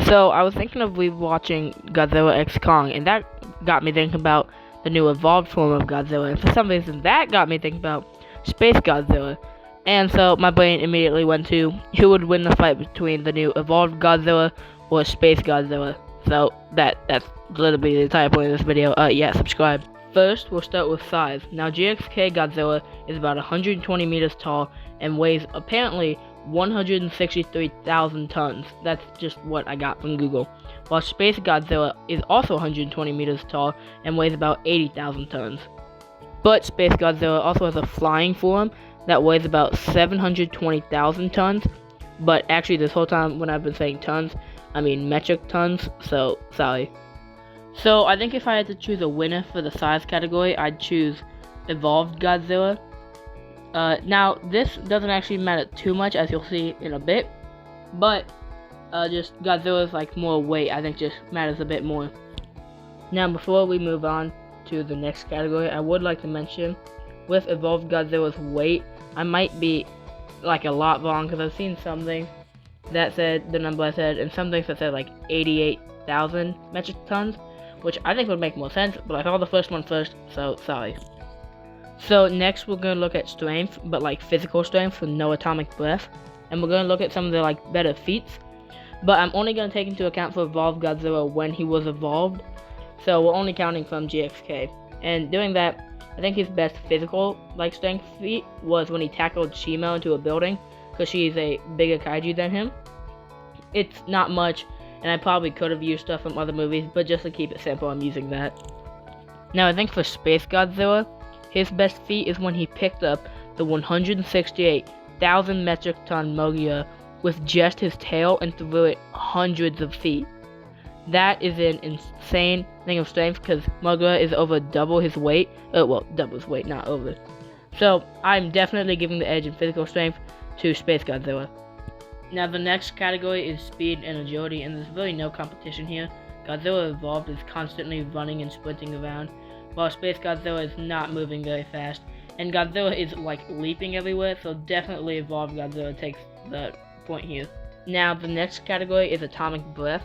So I was thinking of rewatching Godzilla X Kong, and that got me thinking about the new evolved form of Godzilla, and for some reason that got me thinking about Space Godzilla. And so my brain immediately went to who would win the fight between the new evolved Godzilla or Space Godzilla. So that's literally the entire point of this video. Yeah, subscribe. First, we'll start with size. Now, GXK Godzilla is about 120 meters tall and weighs apparently 163,000 tons. That's just what I got from Google. While Space Godzilla is also 120 meters tall and weighs about 80,000 tons. But Space Godzilla also has a flying form that weighs about 720,000 tons. But actually, this whole time when I've been saying tons, I mean metric tons, so sorry. So I think if I had to choose a winner for the size category, I'd choose Evolved Godzilla. Now, this doesn't actually matter too much, as you'll see in a bit, but just Godzilla's like more weight, I think just matters a bit more. Now, before we move on to the next category, I would like to mention, with Evolved Godzilla's weight, I might be like a lot wrong, because I've seen something that said the number I said, and some things that said like 88,000 metric tons, which I think would make more sense, but I saw the first one first, so sorry. So next we're going to look at strength, but like physical strength with no atomic breath, and we're going to look at some of the like better feats, but I'm only going to take into account for Evolved Godzilla when he was evolved, so we're only counting from GXK, and doing that, I think his best physical like strength feat was when he tackled Shima into a building, because she's a bigger kaiju than him. It's not much, and I probably could have used stuff from other movies, but just to keep it simple, I'm using that. Now, I think for Space Godzilla, his best feat is when he picked up the 168,000 metric ton Mogia with just his tail and threw it hundreds of feet. That is an insane thing of strength, because Mogia is over double his weight. Well, double his weight, not over. So, I'm definitely giving the edge in physical strength to Space Godzilla. Now, the next category is speed and agility, and there's really no competition here. Godzilla Evolved is constantly running and sprinting around, while Space Godzilla is not moving very fast, and Godzilla is like leaping everywhere, so definitely Evolved Godzilla takes the point here. Now, the next category is atomic breath,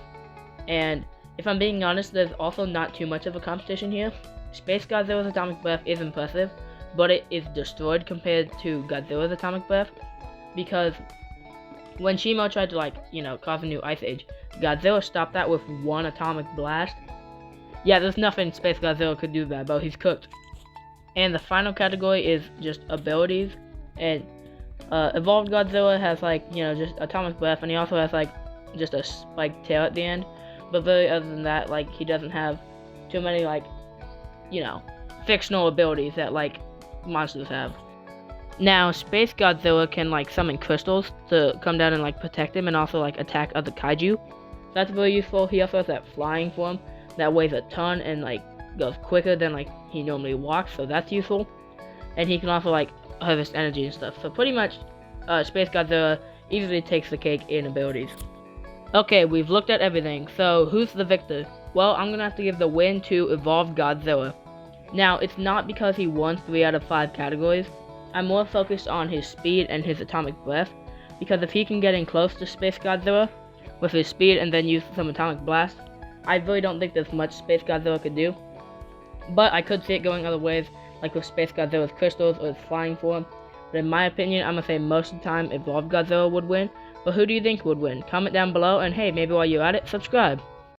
and if I'm being honest, there's also not too much of a competition here. Space Godzilla's atomic breath is impressive, but it is destroyed compared to Godzilla's atomic breath, because when Shima tried to cause a new ice age, Godzilla stopped that with one atomic blast. Yeah, there's nothing Space Godzilla could do that, but he's cooked. And the final category is just abilities, and Evolved Godzilla has just atomic breath, and he also has just a spiked tail at the end. But really, other than that, he doesn't have too many fictional abilities that monsters have. Now, Space Godzilla can summon crystals to come down and protect him, and also attack other kaiju. So that's very useful. He also has that flying form that weighs a ton and goes quicker than he normally walks, so that's useful. And he can also harvest energy and stuff. So pretty much, Space Godzilla easily takes the cake in abilities. Okay, we've looked at everything. So who's the victor? Well, I'm gonna have to give the win to Evolved Godzilla. Now, it's not because he won 3 out of 5 categories. I'm more focused on his speed and his atomic breath, because if he can get in close to Space Godzilla with his speed and then use some atomic blast, I really don't think there's much Space Godzilla could do. But I could see it going other ways, like with Space Godzilla's crystals or his flying form. But in my opinion, I'm gonna say most of the time Evolved Godzilla would win. But who do you think would win? Comment down below, and hey, maybe while you're at it, subscribe.